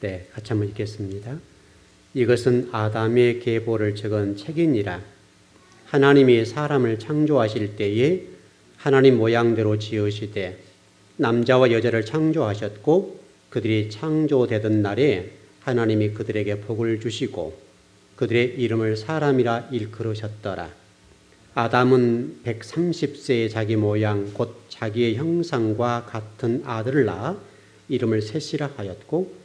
네, 같이 한번 읽겠습니다. 이것은 아담의 계보를 적은 책이니라. 하나님이 사람을 창조하실 때에 하나님 모양대로 지으시되 남자와 여자를 창조하셨고 그들이 창조되던 날에 하나님이 그들에게 복을 주시고 그들의 이름을 사람이라 일컬으셨더라. 아담은 130세에 자기 모양 곧 자기의 형상과 같은 아들을 낳아 이름을 셋이라 하였고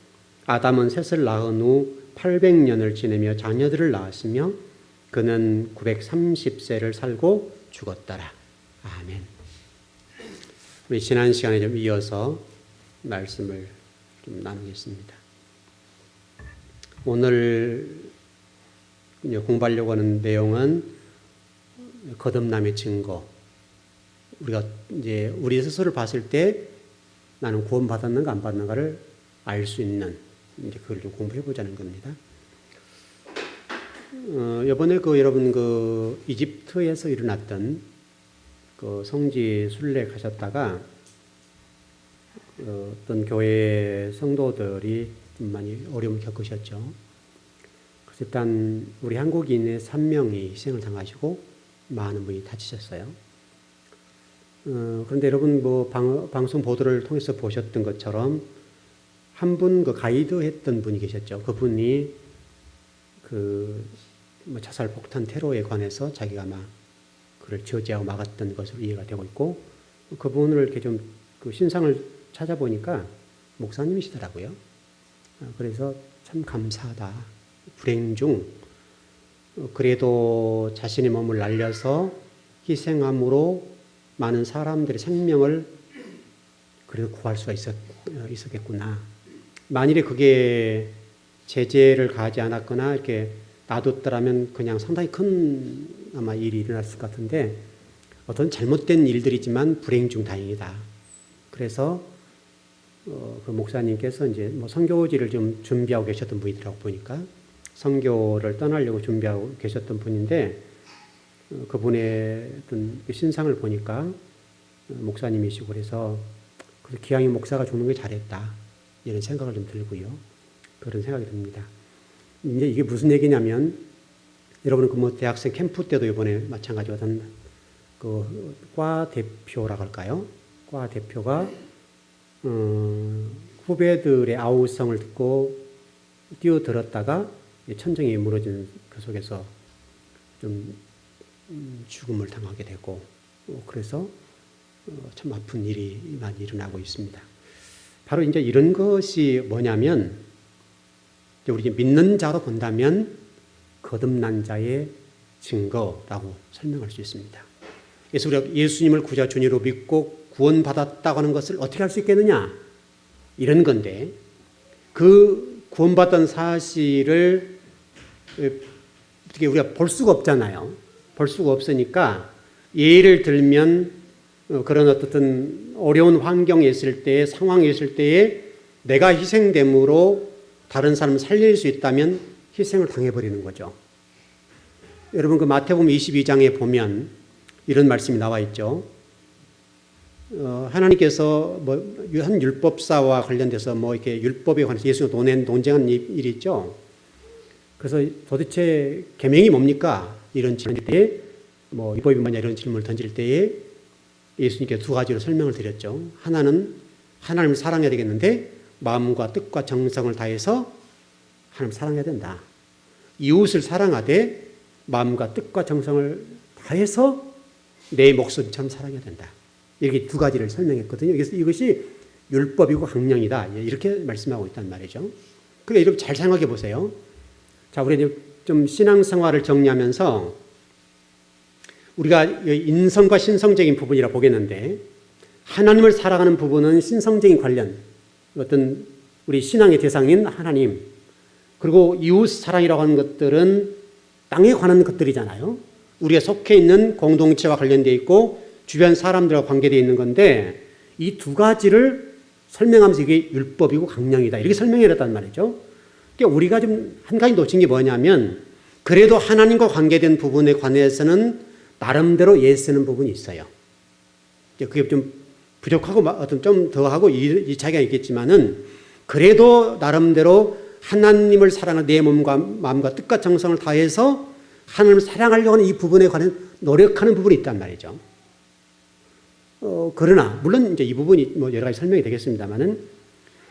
아담은 셋을 낳은 후 800년을 지내며 자녀들을 낳았으며 그는 930세를 살고 죽었더라. 아멘. 우리 지난 시간에 좀 이어서 말씀을 좀 나누겠습니다. 오늘 공부하려고 하는 내용은 거듭남의 증거. 우리가 이제 우리 스스로를 봤을 때 나는 구원받았는가 안 받는가를 알 수 있는 이제 그걸 좀 공부해 보자는 겁니다. 이번에 여러분 이집트에서 일어났던 성지 순례 가셨다가 어떤 교회 성도들이 좀 많이 어려움을 겪으셨죠. 그래서 일단 우리 한국인의 3명이 희생을 당하시고 많은 분이 다치셨어요. 그런데 여러분 방송 보도를 통해서 보셨던 것처럼 한 분 가이드 했던 분이 계셨죠. 그분이 자살 폭탄 테러에 관해서 자기가 그를 저지하고 막았던 것으로 이해가 되고 있고 그분을 이렇게 좀 신상을 찾아보니까 목사님이시더라고요. 그래서 참 감사하다. 불행 중 그래도 자신의 몸을 날려서 희생함으로 많은 사람들의 생명을 그래도 구할 수가 있었겠구나. 만일에 그게 제재를 가하지 않았거나 이렇게 놔뒀더라면 그냥 상당히 큰 아마 일이 일어났을 것 같은데 어떤 잘못된 일들이지만 불행 중 다행이다. 그래서 그 목사님께서 이제 선교지를 좀 준비하고 계셨던 분이더라고 보니까 선교를 떠나려고 준비하고 계셨던 분인데 그분의 어떤 신상을 보니까 목사님이시고 그래서 기왕이 목사가 죽는 게 잘했다. 이런 생각을 좀 들고요. 그런 생각이 듭니다. 이제 이게 무슨 얘기냐면 여러분 대학생 캠프 때도 이번에 마찬가지로 어떤 과 대표라고 할까요? 과 대표가 후배들의 아우성을 듣고 뛰어들었다가 천정이 무너지는 그 속에서 좀 죽음을 당하게 되고 그래서 참 아픈 일이 많이 일어나고 있습니다. 바로 이제 이런 것이 뭐냐면 우리 믿는 자로 본다면 거듭난 자의 증거라고 설명할 수 있습니다. 그래서 우리가 예수님을 구자 주님으로 믿고 구원받았다고 하는 것을 어떻게 할 수 있겠느냐? 이런 건데 그 구원받은 사실을 어떻게 우리가 볼 수가 없잖아요. 볼 수가 없으니까 예를 들면 그런 어떤 어려운 환경에 있을 때, 상황에 있을 때에 내가 희생됨으로 다른 사람을 살릴 수 있다면 희생을 당해버리는 거죠. 여러분 마태복음 22장에 보면 이런 말씀이 나와 있죠. 하나님께서 한 율법사와 관련돼서 이렇게 율법에 관해서 예수가 논쟁한 일이 있죠. 그래서 도대체 계명이 뭡니까? 이런 질문 때에 율법이 뭐냐 이런 질문을 던질 때에 예수님께 두 가지로 설명을 드렸죠. 하나는 하나님을 사랑해야 되겠는데 마음과 뜻과 정성을 다해서 하나님을 사랑해야 된다. 이웃을 사랑하되 마음과 뜻과 정성을 다해서 내 목숨처럼 사랑해야 된다. 이렇게 두 가지를 설명했거든요. 그래서 이것이 율법이고 강령이다. 이렇게 말씀하고 있단 말이죠. 그러니까 여러분 잘 생각해 보세요. 자, 우리 이제 좀 신앙생활을 정리하면서 우리가 인성과 신성적인 부분이라 보겠는데 하나님을 사랑하는 부분은 신성적인 관련, 어떤 우리 신앙의 대상인 하나님, 그리고 이웃 사랑이라고 하는 것들은 땅에 관한 것들이잖아요. 우리가 속해 있는 공동체와 관련되어 있고 주변 사람들과 관계되어 있는 건데 이 두 가지를 설명하면서 이게 율법이고 강령이다. 이렇게 설명해야 된단 말이죠. 그러니까 우리가 좀 한 가지 놓친 게 뭐냐면 그래도 하나님과 관계된 부분에 관해서는 나름대로 애쓰는 부분이 있어요. 그게 좀 부족하고 어떤 좀 더 하고 이 차이가 있겠지만은 그래도 나름대로 하나님을 사랑하는 내 몸과 마음과 뜻과 정성을 다해서 하나님을 사랑하려고 하는 이 부분에 관한 노력하는 부분이 있단 말이죠. 그러나 물론 이제 이 부분이 뭐 여러 가지 설명이 되겠습니다만은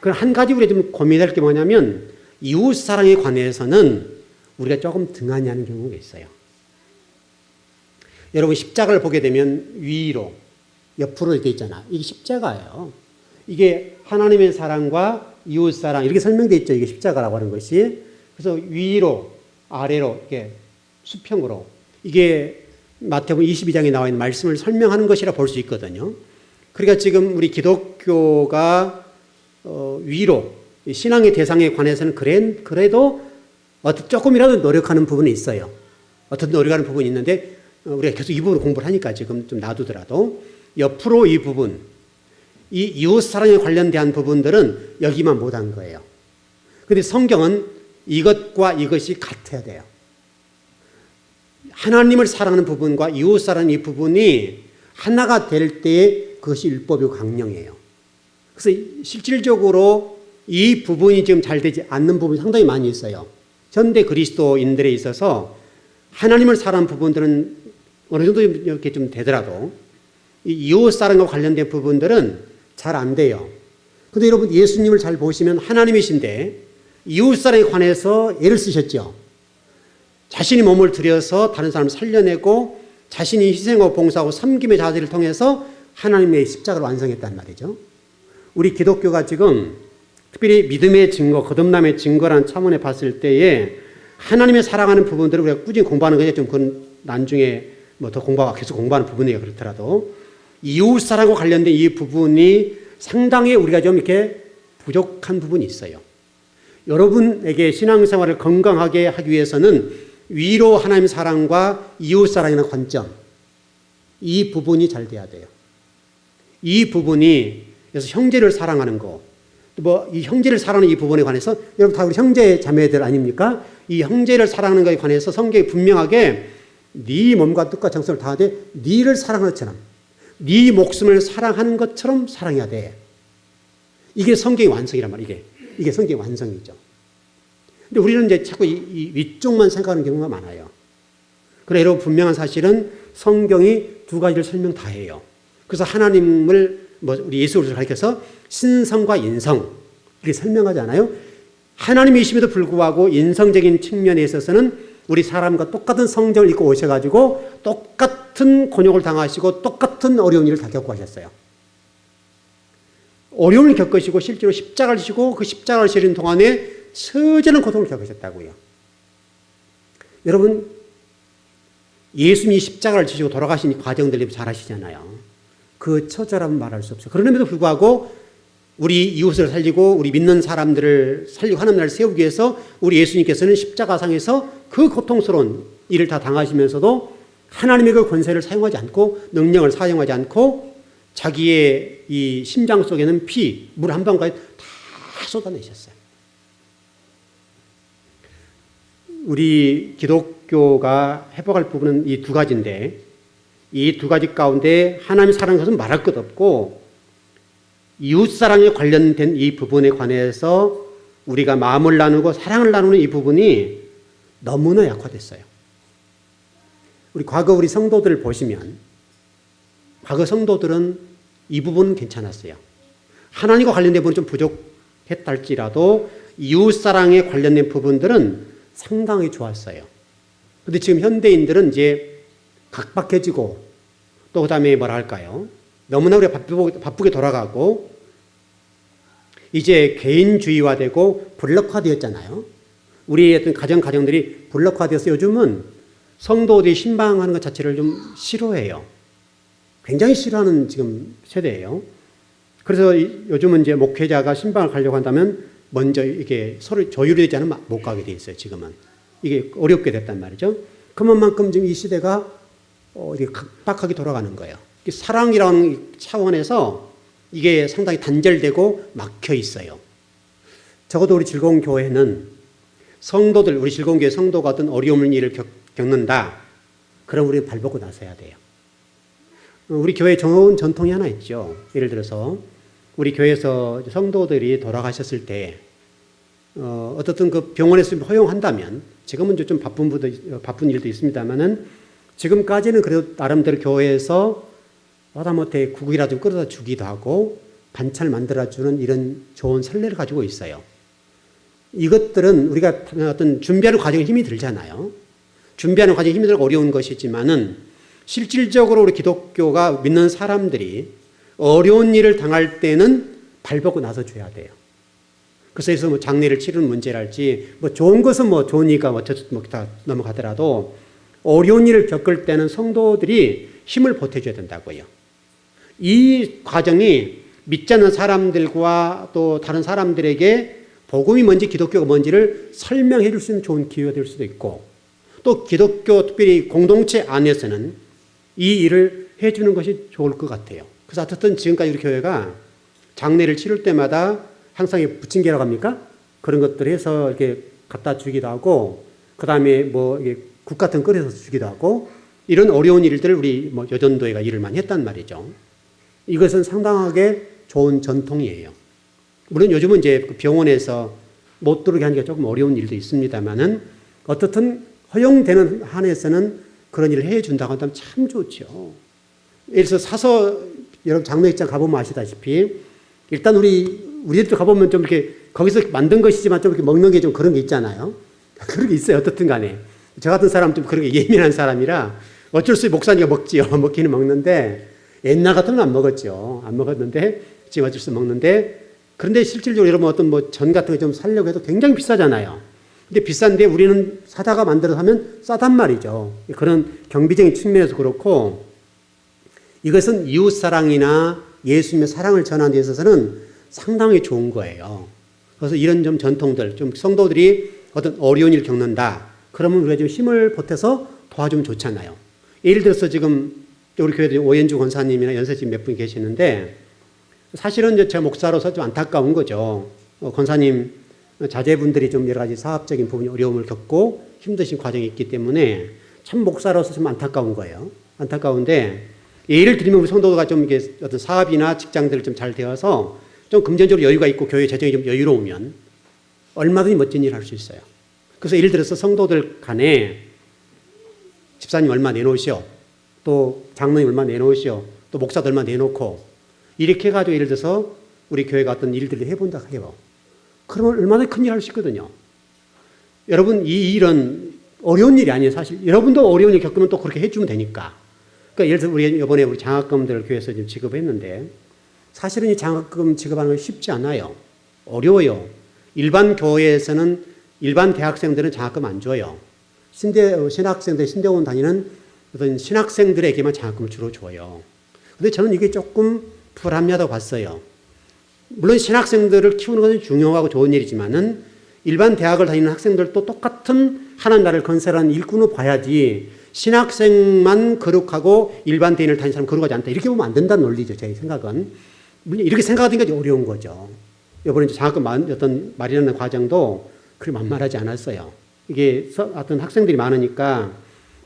그 한 가지 우리가 좀 고민할 게 뭐냐면 이웃 사랑에 관해서는 우리가 조금 등한히 하는 경우가 있어요. 여러분 십자가를 보게 되면 위로 옆으로 이렇게 있잖아. 이게 십자가예요. 이게 하나님의 사랑과 이웃 사랑 이렇게 설명되어 있죠. 이게 십자가라고 하는 것이. 그래서 위로 아래로 이렇게 수평으로 이게 마태복음 22장에 나와 있는 말씀을 설명하는 것이라 볼 수 있거든요. 그러니까 지금 우리 기독교가 위로 신앙의 대상에 관해서는 그래도 조금이라도 노력하는 부분이 있어요. 어떤 노력하는 부분이 있는데 우리가 계속 이 부분을 공부를 하니까 지금 좀 놔두더라도 옆으로 이 부분, 이 이웃 사랑에 관련된 부분들은 여기만 못한 거예요. 그런데 성경은 이것과 이것이 같아야 돼요. 하나님을 사랑하는 부분과 이웃 사랑하는 이 부분이 하나가 될 때에 그것이 율법이고 강령이에요. 그래서 실질적으로 이 부분이 지금 잘 되지 않는 부분이 상당히 많이 있어요. 현대 그리스도인들에 있어서 하나님을 사랑하는 부분들은 어느 정도 이렇게 좀 되더라도 이 이웃 사랑과 관련된 부분들은 잘 안 돼요. 그런데 여러분 예수님을 잘 보시면 하나님이신데 이웃 사랑에 관해서 애를 쓰셨죠. 자신이 몸을 들여서 다른 사람을 살려내고 자신이 희생하고 봉사하고 섬김의 자세를 통해서 하나님의 십자가를 완성했단 말이죠. 우리 기독교가 지금 특별히 믿음의 증거, 거듭남의 증거라는 차원에 봤을 때에 하나님의 사랑하는 부분들을 우리가 꾸준히 공부하는 것이 좀 그건 나중에 뭐 더 계속 공부하는 부분이에요. 그렇더라도 이웃 사랑과 관련된 이 부분이 상당히 우리가 좀 이렇게 부족한 부분이 있어요. 여러분에게 신앙생활을 건강하게 하기 위해서는 위로 하나님 사랑과 이웃 사랑이라는 관점, 이 부분이 잘 돼야 돼요. 이 부분이 그래서 형제를 사랑하는 거, 뭐 이 형제를 사랑하는 이 부분에 관해서 여러분 다 우리 형제 자매들 아닙니까? 이 형제를 사랑하는 것에 관해서 성경이 분명하게 네 몸과 뜻과 정성을 다하되 네를 사랑하는 것처럼 네 목숨을 사랑하는 것처럼 사랑해야 돼. 이게 성경의 완성이란 말이에요. 이게 성경의 완성이죠. 근데 우리는 이제 자꾸 이 위쪽만 생각하는 경우가 많아요. 그래 여러분 분명한 사실은 성경이 두 가지를 설명 다 해요. 그래서 하나님을 우리 예수를 가리켜서 신성과 인성 이렇게 설명하잖아요. 하나님이심에도 불구하고 인성적인 측면에 있어서는 우리 사람과 똑같은 성경을 읽고 오셔가지고 똑같은 곤욕을 당하시고 똑같은 어려운 일을 다 겪고 하셨어요. 어려움을 겪으시고 실제로 십자가를 지시고 그 십자가를 지는 동안에 처절한 고통을 겪으셨다고요. 여러분 예수님이 십자가를 지시고 돌아가신 과정들 잘 아시잖아요. 그 처절함은 말할 수 없어요. 그럼에도 불구하고 우리 이웃을 살리고 우리 믿는 사람들을 살리고 하나님 나라를 세우기 위해서 우리 예수님께서는 십자가상에서 그 고통스러운 일을 다 당하시면서도 하나님의 그 권세를 사용하지 않고 능력을 사용하지 않고 자기의 이 심장 속에는 피, 물 한 방울까지 다 쏟아내셨어요. 우리 기독교가 회복할 부분은 이 두 가지인데 이 두 가지 가운데 하나님 사랑하는 것은 말할 것 없고 이웃사랑에 관련된 이 부분에 관해서 우리가 마음을 나누고 사랑을 나누는 이 부분이 너무나 약화됐어요. 우리 과거 우리 성도들을 보시면 과거 성도들은 이 부분은 괜찮았어요. 하나님과 관련된 부분은 좀 부족했다 할지라도 이웃사랑에 관련된 부분들은 상당히 좋았어요. 그런데 지금 현대인들은 이제 각박해지고 또 그다음에 뭐라 할까요? 너무나 우리가 바쁘게 돌아가고 이제 개인주의화되고 블록화되었잖아요. 우리의 어떤 가정들이 블록화되어서 요즘은 성도들이 신방하는 것 자체를 좀 싫어해요. 굉장히 싫어하는 지금 세대예요. 그래서 요즘은 이제 목회자가 신방을 가려고 한다면 먼저 이게 서로 조율되지 않으면 못 가게 돼 있어요. 지금은 이게 어렵게 됐단 말이죠. 그만큼 지금 이 시대가 이렇게 각박하게 돌아가는 거예요. 사랑이라는 차원에서 이게 상당히 단절되고 막혀 있어요. 적어도 우리 즐거운 교회는 성도들, 우리 즐거운 교회 성도가 어떤 어려운 일을 겪는다. 그럼 우리는 발벗고 나서야 돼요. 우리 교회에 좋은 전통이 하나 있죠. 예를 들어서 우리 교회에서 성도들이 돌아가셨을 때 어떻든 그 병원에서 허용한다면, 지금은 좀 바쁜 일도 있습니다만은 지금까지는 그래도 나름대로 교회에서 하다못해 국이라도 끓여다 주기도 하고 반찬을 만들어주는 이런 좋은 선례를 가지고 있어요. 이것들은 우리가 어떤 준비하는 과정에 힘이 들잖아요. 준비하는 과정에 힘이 들고 어려운 것이지만은 실질적으로 우리 기독교가 믿는 사람들이 어려운 일을 당할 때는 발벗고 나서줘야 돼요. 그래서 뭐 장례를 치르는 문제랄지, 뭐 좋은 것은 뭐 좋으니까 다 넘어가더라도 어려운 일을 겪을 때는 성도들이 힘을 보태줘야 된다고요. 이 과정이 믿지 않는 사람들과 또 다른 사람들에게 복음이 뭔지 기독교가 뭔지를 설명해 줄 수 있는 좋은 기회가 될 수도 있고, 또 기독교 특별히 공동체 안에서는 이 일을 해주는 것이 좋을 것 같아요. 그래서 어쨌든 지금까지 우리 교회가 장례를 치를 때마다 항상 부침개라고 합니까? 그런 것들 해서 이렇게 갖다 주기도 하고, 그 다음에 뭐 국 같은 거 끓여서 주기도 하고, 이런 어려운 일들을 우리 뭐 여전도회가 일을 많이 했단 말이죠. 이것은 상당하게 좋은 전통이에요. 물론 요즘은 이제 병원에서 못 들어오게 하니까 조금 어려운 일도 있습니다만은 어떻든 허용되는 한에서는 그런 일을 해준다고 한다면 참 좋죠. 예를 들어서 사서 여러분 장례식장 가보면 아시다시피 일단 우리들도 가보면 좀 이렇게 거기서 만든 것이지만 좀 이렇게 먹는 게 좀 그런 게 있잖아요. 그런 게 있어요. 어떻든 간에. 저 같은 사람은 좀 그런 게 예민한 사람이라 어쩔 수 없이 목사니까 먹지요. 먹기는 먹는데 옛날 같으면 안 먹었죠. 안 먹었는데 지금 어쩔 수 없이 먹는데, 그런데 실질적으로 여러분 어떤 뭐 전 같은 거 좀 사려고 해도 굉장히 비싸잖아요. 근데 비싼데 우리는 사다가 만들어서 하면 싸단 말이죠. 그런 경비적인 측면에서 그렇고, 이것은 이웃사랑이나 예수님의 사랑을 전하는 데 있어서는 상당히 좋은 거예요. 그래서 이런 좀 전통들, 좀 성도들이 어떤 어려운 일을 겪는다. 그러면 우리가 좀 힘을 보태서 도와주면 좋잖아요. 예를 들어서 지금 우리 교회도 오현주 권사님이나 연세집 몇 분이 계시는데, 사실은 이제 제가 목사로서 좀 안타까운 거죠. 권사님 자제분들이 좀 여러 가지 사업적인 부분이 어려움을 겪고 힘드신 과정이 있기 때문에 참 목사로서 좀 안타까운 거예요. 안타까운데, 예를 들면 우리 성도가 좀 이게 어떤 사업이나 직장들을 좀 잘 되어서 좀 금전적으로 여유가 있고 교회 재정이 좀 여유로우면 얼마든지 멋진 일을 할 수 있어요. 그래서 예를 들어서 성도들 간에 집사님 얼마 내놓으시오, 또 장로님 얼마 내놓으시오, 또 목사도 얼마 내놓고, 이렇게 해가지고 예를 들어서 우리 교회가 어떤 일들을 해본다 해요. 그러면 얼마나 큰 일 할 수 있거든요. 여러분, 이 일은 어려운 일이 아니에요. 사실 여러분도 어려운 일 겪으면 또 그렇게 해주면 되니까. 그러니까 예를 들어서 우리 이번에 우리 장학금들을 교회에서 지금 지급했는데, 사실은 이 장학금 지급하는 건 쉽지 않아요. 어려워요. 일반 교회에서는 일반 대학생들은 장학금 안 줘요. 신학생들, 신대원 다니는 어떤 신학생들에게만 장학금을 주로 줘요. 근데 저는 이게 조금 불합리하다고 봤어요. 물론 신학생들을 키우는 것은 중요하고 좋은 일이지만은 일반 대학을 다니는 학생들도 똑같은 하나님 나라를 건설하는 일꾼을 봐야지, 신학생만 거룩하고 일반 대인을 다니는 사람 거룩하지 않다, 이렇게 보면 안 된다는 논리죠. 제 생각은. 물론 이렇게 생각하니까 어려운 거죠. 이번에 장학금 어떤 마련하는 과정도 그리 만만하지 않았어요. 이게 어떤 학생들이 많으니까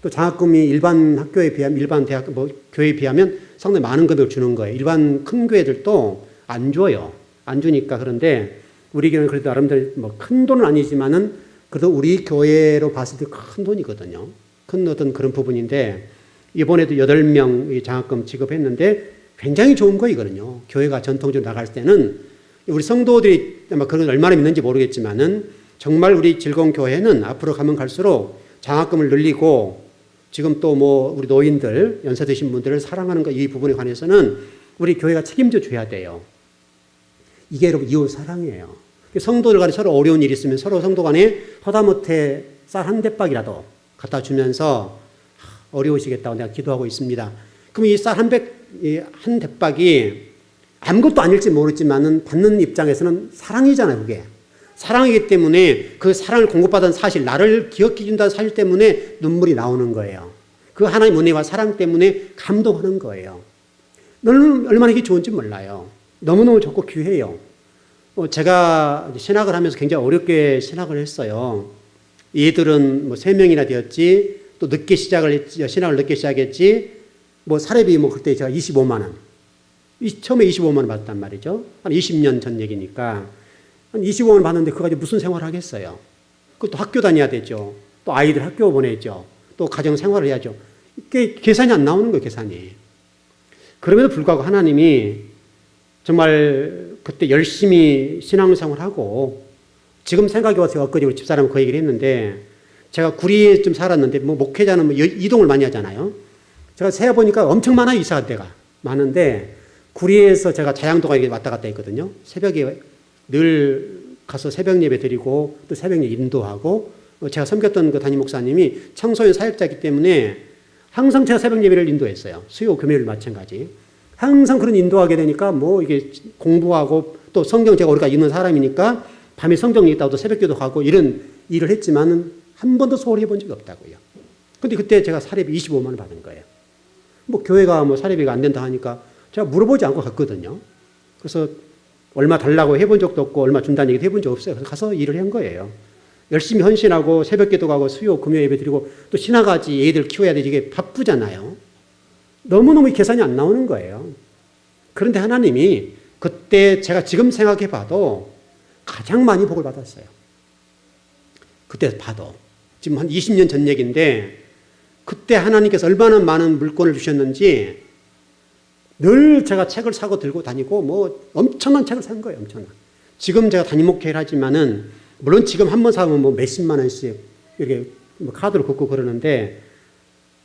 또 장학금이 일반 학교에 비하면, 일반 대학, 교회에 비하면 상당히 많은 금액을 주는 거예요. 일반 큰 교회들도 안 줘요. 안 주니까. 그런데 우리 교회는 그래도 나름대로 큰 돈은 아니지만은 그래도 우리 교회로 봤을 때 큰 돈이거든요. 큰 어떤 그런 부분인데, 이번에도 8명 장학금 지급했는데 굉장히 좋은 거 이거든요. 교회가 전통적으로 나갈 때는 우리 성도들이 아마 그런 얼마나 믿는지 모르겠지만은 정말 우리 즐거운 교회는 앞으로 가면 갈수록 장학금을 늘리고, 지금 또 우리 노인들, 연세 드신 분들을 사랑하는 것, 이 부분에 관해서는 우리 교회가 책임져 줘야 돼요. 이게 여러분 이웃 사랑이에요. 성도들 간에 서로 어려운 일이 있으면 서로 성도 간에 허다못해 쌀 한 대박이라도 갖다 주면서 어려우시겠다고 내가 기도하고 있습니다. 그럼 이 쌀 한 대박이 아무것도 아닐지 모르지만은 받는 입장에서는 사랑이잖아요, 그게. 사랑이기 때문에 그 사랑을 공급받은 사실, 나를 기억해 준다는 사실 때문에 눈물이 나오는 거예요. 그 하나님의 은혜와 사랑 때문에 감동하는 거예요. 너는 얼마나 이게 좋은지 몰라요. 너무너무 좋고 귀해요. 제가 신학을 하면서 굉장히 어렵게 신학을 했어요. 얘들은 3명이나 되었지, 또 늦게 시작을 했지, 신학을 늦게 시작했지, 사례비 그때 제가 25만 원. 처음에 25만 원 받았단 말이죠. 한 20년 전 얘기니까. 한 25만 원 받는데 그거 가지고 무슨 생활을 하겠어요. 그것도 학교 다녀야 되죠. 또 아이들 학교 보내죠. 또 가정 생활을 해야죠. 이게 계산이 안 나오는 거예요, 계산이. 그럼에도 불구하고 하나님이 정말 그때 열심히 신앙생활을 하고 지금 생각해 와서 엊그제 우리 집사람은 그 얘기를 했는데 제가 구리에 좀 살았는데 뭐 목회자는 뭐 이동을 많이 하잖아요. 제가 세어보니까 엄청 많아요, 이사갈 데가. 많은데 구리에서 제가 자양동에 왔다 갔다 했거든요. 새벽에 늘 가서 새벽 예배 드리고 또 새벽 예배 인도하고 제가 섬겼던 그 담임 목사님이 청소년 사역자이기 때문에 항상 제가 새벽 예배를 인도했어요. 수요 금요일 마찬가지. 항상 그런 인도하게 되니까 뭐 이게 공부하고 또 성경 제가 우리가 읽는 사람이니까 밤에 성경 읽다가도 새벽기도 가고 이런 일을 했지만은 한 번도 소홀히 해본 적이 없다고요. 근데 그때 제가 사례비 25만 원 받은 거예요. 뭐 교회가 뭐 사례비가 안 된다 하니까 제가 물어보지 않고 갔거든요. 그래서 얼마 달라고 해본 적도 없고 얼마 준다는 얘기도 해본 적 없어요. 그래서 가서 일을 한 거예요. 열심히 헌신하고 새벽기도 가고 수요 금요 예배 드리고 또 신학까지 애들 키워야 되지 이게 바쁘잖아요. 너무너무 계산이 안 나오는 거예요. 그런데 하나님이 그때 제가 지금 생각해 봐도 가장 많이 복을 받았어요. 그때 봐도. 지금 한 20년 전 얘기인데 그때 하나님께서 얼마나 많은 물건을 주셨는지 늘 제가 책을 사고 들고 다니고 뭐 엄청난 책을 산 거예요. 엄청난. 지금 제가 담임 목회를 하지만은 물론 지금 한 번 사면 뭐 몇십만 원씩 이렇게 뭐 카드로 긋고 그러는데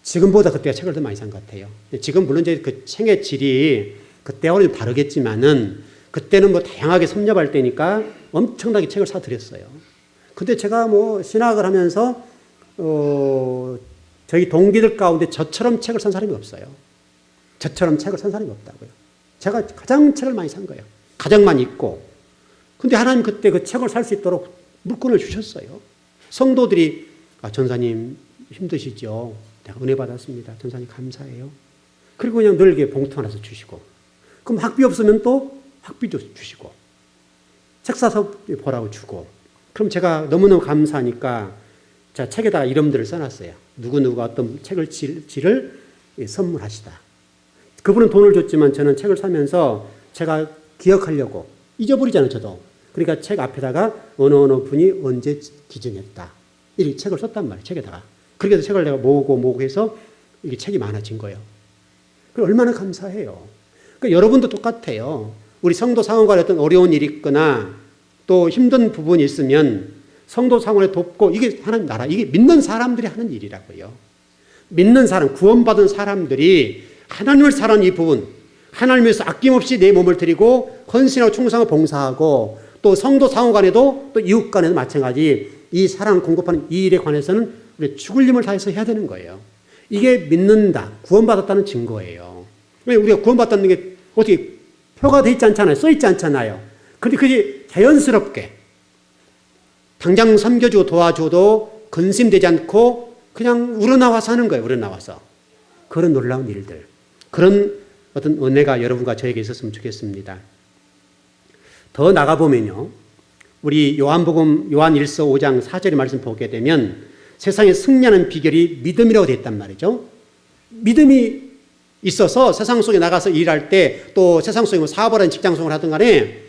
지금보다 그때가 책을 더 많이 산 것 같아요. 지금 물론 이제 그 책의 질이 그때와는 다르겠지만은 그때는 뭐 다양하게 섭렵할 때니까 엄청나게 책을 사드렸어요. 근데 제가 뭐 신학을 하면서 저희 동기들 가운데 저처럼 책을 산 사람이 없어요. 저처럼 책을 산 사람이 없다고요. 제가 가장 책을 많이 산 거예요. 가장 많이 읽고. 근데 하나님 그때 그 책을 살 수 있도록 물건을 주셨어요. 성도들이 전사님 힘드시죠? 내가 은혜 받았습니다. 전사님 감사해요. 그리고 그냥 늘 이렇게 봉투 하나서 주시고. 그럼 학비 없으면 또 학비도 주시고. 책 사서 보라고 주고. 그럼 제가 너무너무 감사하니까 제가 책에다가 이름들을 써놨어요. 누구누구가 어떤 책을 지를 선물하시다. 그분은 돈을 줬지만 저는 책을 사면서 제가 기억하려고 잊어버리잖아요, 저도. 그러니까 책 앞에다가 어느 분이 언제 기증했다. 이렇게 책을 썼단 말이에요, 책에다가. 그렇게 해서 책을 내가 모으고 해서 이게 책이 많아진 거예요. 그럼 얼마나 감사해요. 그러니까 여러분도 똑같아요. 우리 성도 상원간에 어떤 어려운 일이 있거나 또 힘든 부분이 있으면 성도 상원에 돕고 이게 하나님 나라, 이게 믿는 사람들이 하는 일이라고요. 믿는 사람, 구원받은 사람들이 하나님을 사랑하는 이 부분, 하나님을 위해서 아낌없이 내 몸을 드리고 헌신하고 충성하고 봉사하고 또 성도 상호간에도 또 이웃 간에도 마찬가지 이 사랑 공급하는 이 일에 관해서는 우리 죽을 힘을 다해서 해야 되는 거예요. 이게 믿는다, 구원받았다는 증거예요. 왜 우리가 구원받았다는 게 어떻게 표가 돼 있지 않잖아요. 써 있지 않잖아요. 그런데 그게 자연스럽게 당장 섬겨주고 도와줘도 근심되지 않고 그냥 우러나와서 하는 거예요. 우러나와서. 그런 놀라운 일들. 그런 어떤 은혜가 여러분과 저에게 있었으면 좋겠습니다. 더 나가보면요. 우리 요한복음 요한 1서 5장 4절의 말씀 보게 되면 세상에 승리하는 비결이 믿음이라고 되어 있단 말이죠. 믿음이 있어서 세상 속에 나가서 일할 때 또 세상 속에 뭐 사업을 하든 직장생활을 하든 간에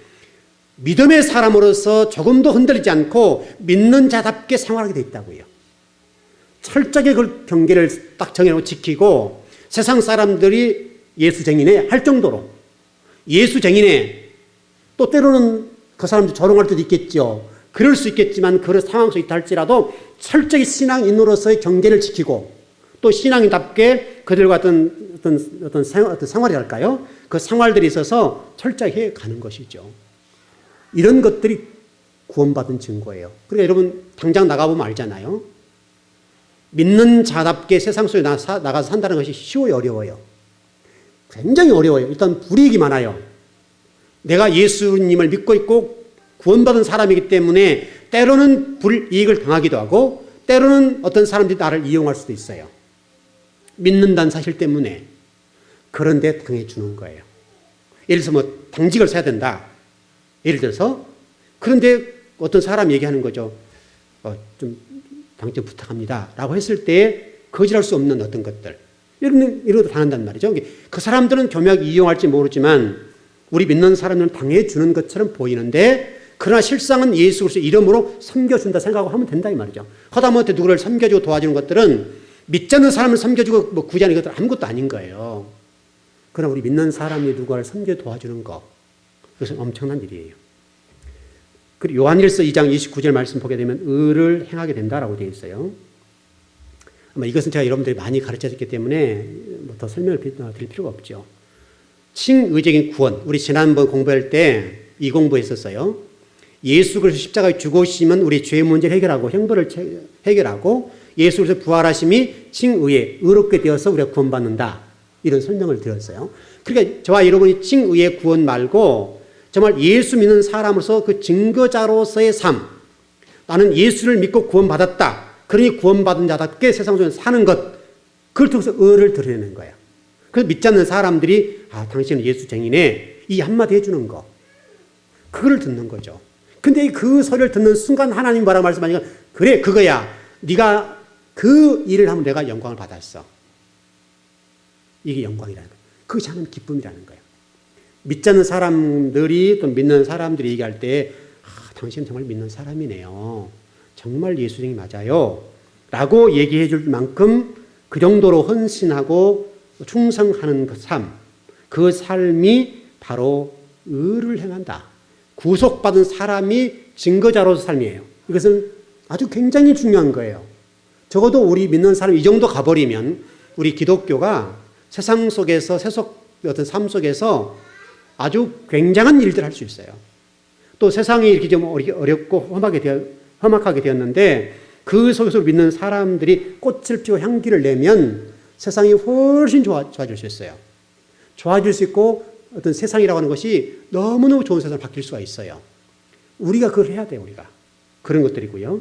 믿음의 사람으로서 조금도 흔들리지 않고 믿는 자답게 생활하게 되어 있다고요. 철저하게 그 경계를 딱 정해놓고 지키고 세상 사람들이 예수쟁이네 할 정도로 예수쟁이네 또 때로는 그 사람들 조롱할 때도 있겠죠. 그럴 수 있겠지만 그런 상황 속에 있다 할지라도 철저히 신앙인으로서의 경계를 지키고 또 신앙인답게 그들과 어떤 생활이랄까요? 그 생활들이 있어서 철저하게 가는 것이죠. 이런 것들이 구원받은 증거예요. 그러니까 여러분 당장 나가보면 알잖아요. 믿는 자답게 세상 속에 나가서 산다는 것이 쉬워요, 어려워요? 굉장히 어려워요. 일단 불이익이 많아요. 내가 예수님을 믿고 있고 구원받은 사람이기 때문에 때로는 불이익을 당하기도 하고 때로는 어떤 사람들이 나를 이용할 수도 있어요. 믿는다는 사실 때문에. 그런데 당해주는 거예요. 예를 들어서 뭐 당직을 써야 된다. 예를 들어서 그런데 어떤 사람이 얘기하는 거죠. 좀 당직 부탁합니다. 라고 했을 때 거절할 수 없는 어떤 것들. 이런 것도 당한단 말이죠. 그 사람들은 교묘하게 이용할지 모르지만 우리 믿는 사람들은 당해주는 것처럼 보이는데 그러나 실상은 예수 그리스도 이름으로 섬겨준다 생각하고 하면 된다 이 말이죠. 허다못해 누구를 섬겨주고 도와주는 것들은 믿지 않는 사람을 섬겨주고 뭐 구제하는 것들은 아무것도 아닌 거예요. 그러나 우리 믿는 사람이 누구를 섬겨 도와주는 것, 그것은 엄청난 일이에요. 그리고 요한일서 2장 29절 말씀 보게 되면 의를 행하게 된다라고 되어 있어요. 아마 이것은 제가 여러분들이 많이 가르쳐졌기 때문에 더 설명을 드릴 필요가 없죠. 칭의적인 구원, 우리 지난번 공부할 때 이 공부했었어요. 예수 그리스도 십자가에 죽으시면 우리 죄 문제를 해결하고 형벌을 해결하고 예수 그리스도 부활하심이 칭의에 의롭게 되어서 우리가 구원받는다. 이런 설명을 드렸어요. 그러니까 저와 여러분이 칭의의 구원 말고 정말 예수 믿는 사람으로서 그 증거자로서의 삶, 나는 예수를 믿고 구원받았다. 그러니 구원받은 자답게 세상 속에 사는 것, 그걸 통해서 의를 드러내는 거예요. 그래서 믿지 않는 사람들이 당신은 예수쟁이네 이 한마디 해주는 거, 그걸 듣는 거죠. 근데 그 소리를 듣는 순간 하나님 뭐라고 말씀하니까 그래 그거야. 네가 그 일을 하면 내가 영광을 받았어. 이게 영광이라는 거예요. 그것이 하나님 기쁨이라는 거예요. 믿지 않는 사람들이 또 믿는 사람들이 얘기할 때 당신은 정말 믿는 사람이네요. 정말 예수쟁이 맞아요. 라고 얘기해 줄 만큼 그 정도로 헌신하고 충성하는 그 삶, 그 삶이 바로 의를 행한다. 구속받은 사람이 증거자로서 삶이에요. 이것은 아주 굉장히 중요한 거예요. 적어도 우리 믿는 사람 이 정도 가버리면 우리 기독교가 세상 속에서 세속 어떤 삶 속에서 아주 굉장한 일들을 할 수 있어요. 또 세상이 이렇게 좀 어렵고 험악하게 되었는데 그 속에서 믿는 사람들이 꽃을 피워 향기를 내면 세상이 훨씬 좋아질 수 있어요. 좋아질 수 있고 어떤 세상이라고 하는 것이 너무너무 좋은 세상으로 바뀔 수가 있어요. 우리가 그걸 해야 돼요. 우리가. 그런 것들이고요.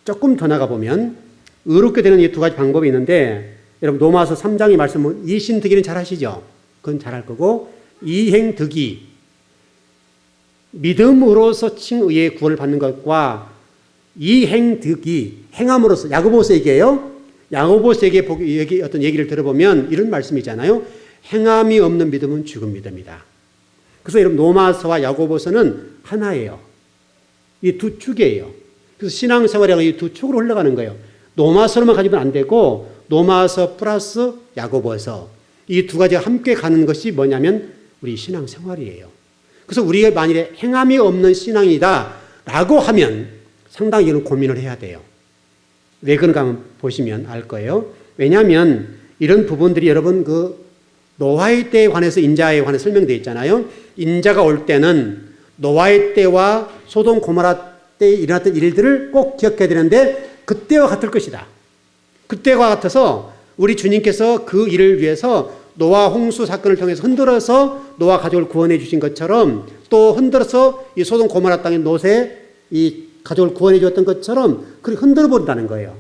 조금 더 나가보면 의롭게 되는 이 두 가지 방법이 있는데 여러분 로마서 3장의 말씀은 이신득이는 잘 하시죠? 그건 잘 할 거고 이행득이 믿음으로서 칭의의 구원을 받는 것과 이행득이 행함으로써 야고보서 얘기예요. 야고보서에게 어떤 얘기를 들어보면 이런 말씀이잖아요. 행함이 없는 믿음은 죽은 믿음이다. 그래서 여러분 로마서와 야고보서는 하나예요. 이 두 축이에요. 그래서 신앙생활이라고 이 두 축으로 흘러가는 거예요. 로마서로만 가지면 안 되고 로마서 플러스 야고보서 이 두 가지가 함께 가는 것이 뭐냐면 우리 신앙생활이에요. 그래서 우리가 만일에 행함이 없는 신앙이다 라고 하면 상당히 이런 고민을 해야 돼요. 왜 그런가 한번 보시면 알 거예요. 왜냐하면 이런 부분들이 여러분 그 노아의 때에 관해서 인자에 관해서 설명되어 있잖아요. 인자가 올 때는 노아의 때와 소돔 고모라 때에 일어났던 일들을 꼭 기억해야 되는데 그때와 같을 것이다. 그때와 같아서 우리 주님께서 그 일을 위해서 노아 홍수 사건을 통해서 흔들어서 노아 가족을 구원해 주신 것처럼 또 흔들어서 이 소돔 고모라 땅의 롯의 이 가족을 구원해 주었던 것처럼 그렇게 흔들어 버린다는 거예요.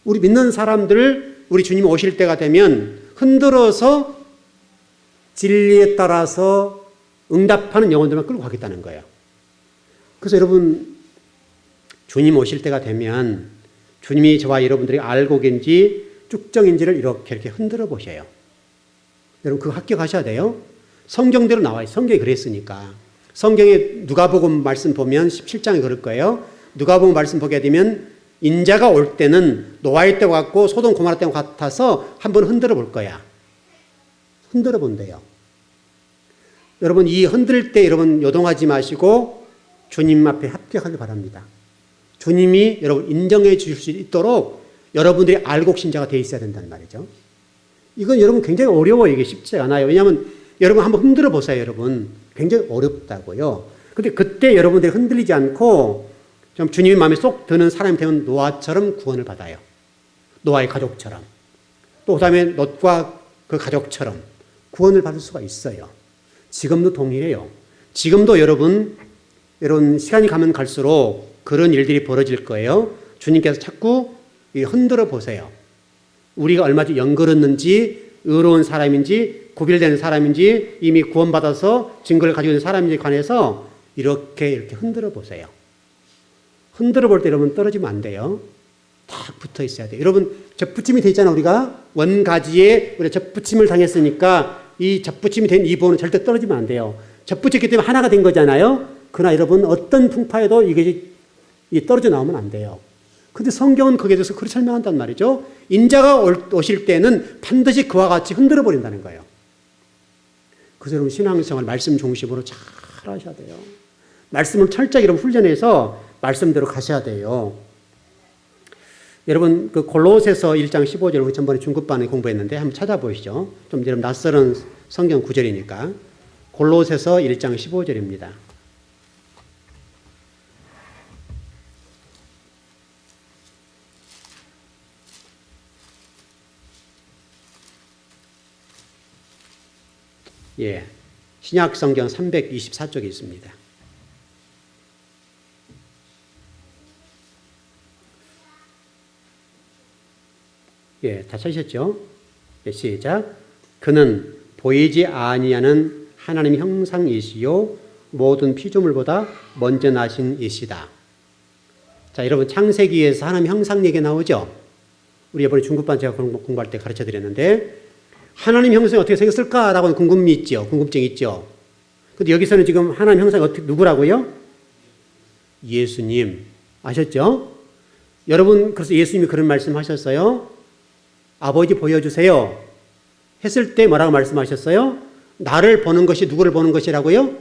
우리 믿는 사람들을 우리 주님 오실 때가 되면 흔들어서 진리에 따라서 응답하는 영혼들만 끌고 가겠다는 거예요. 그래서 여러분 주님 오실 때가 되면 주님이 저와 여러분들이 알곡인지 쭉정인지를 이렇게 흔들어 보셔요. 여러분 그거 합격하셔야 돼요. 성경대로 나와요. 성경이 그랬으니까. 성경에 누가복음 말씀 보면 17장에 그럴 거예요. 누가복음 말씀 보게 되면 인자가 올 때는 노아의 때와 같고 소돔 고모라 때와 같아서 한번 흔들어 볼 거야. 흔들어 본대요. 여러분 이 흔들 때 여러분 요동하지 마시고 주님 앞에 합격하길 바랍니다. 주님이 여러분 인정해 주실 수 있도록 여러분들이 알곡 신자가 되어 있어야 된다는 말이죠. 이건 여러분 굉장히 어려워요. 이게 쉽지 않아요. 왜냐하면 여러분 한번 흔들어 보세요. 여러분 굉장히 어렵다고요. 근데 그때 여러분들이 흔들리지 않고 좀 주님의 마음에 쏙 드는 사람이 되면 노아처럼 구원을 받아요. 노아의 가족처럼. 또 그다음에 롯과 그 가족처럼 구원을 받을 수가 있어요. 지금도 동일해요. 지금도 여러분 시간이 가면 갈수록 그런 일들이 벌어질 거예요. 주님께서 자꾸 흔들어 보세요. 우리가 얼마나 연걸었는지 의로운 사람인지 구별되는 사람인지 이미 구원받아서 증거를 가지고 있는 사람인지에 관해서 이렇게 흔들어 보세요. 흔들어 볼 때 여러분 떨어지면 안 돼요. 딱 붙어 있어야 돼요. 여러분, 접붙임이 되잖아, 우리가. 원가지에 우리가 접붙임을 당했으니까 이 접붙임이 된 이 부분은 절대 떨어지면 안 돼요. 접붙였기 때문에 하나가 된 거잖아요. 그러나 여러분, 어떤 풍파에도 이게 떨어져 나오면 안 돼요. 근데 성경은 거기에 대해서 그렇게 설명한단 말이죠. 인자가 오실 때는 반드시 그와 같이 흔들어 버린다는 거예요. 그래서 여러분, 신앙생활 말씀 중심으로 잘 하셔야 돼요. 말씀을 철저히 여러분 훈련해서 말씀대로 가셔야 돼요. 여러분, 그 골로새서 1장 15절 우리 전번에 중급반에 공부했는데 한번 찾아보시죠. 좀 여러분 낯설은 성경 구절이니까. 골로새서 1장 15절입니다. 예, 신약 성경 324쪽에 있습니다. 예, 다 찾으셨죠? 예, 시작. 그는 보이지 아니하는 하나님 형상이시요 모든 피조물보다 먼저 나신 이시다. 자, 여러분 창세기에서 하나님 형상 얘기 나오죠? 우리 이번에 중급반 제가 공부할 때 가르쳐 드렸는데 하나님 형상이 어떻게 생겼을까라고 궁금증이 있죠. 근데 여기서는 지금 하나님 형상이 어떻게 누구라고요? 예수님. 아셨죠? 여러분, 그래서 예수님이 그런 말씀 하셨어요. 아버지 보여주세요. 했을 때 뭐라고 말씀하셨어요? 나를 보는 것이 누구를 보는 것이라고요?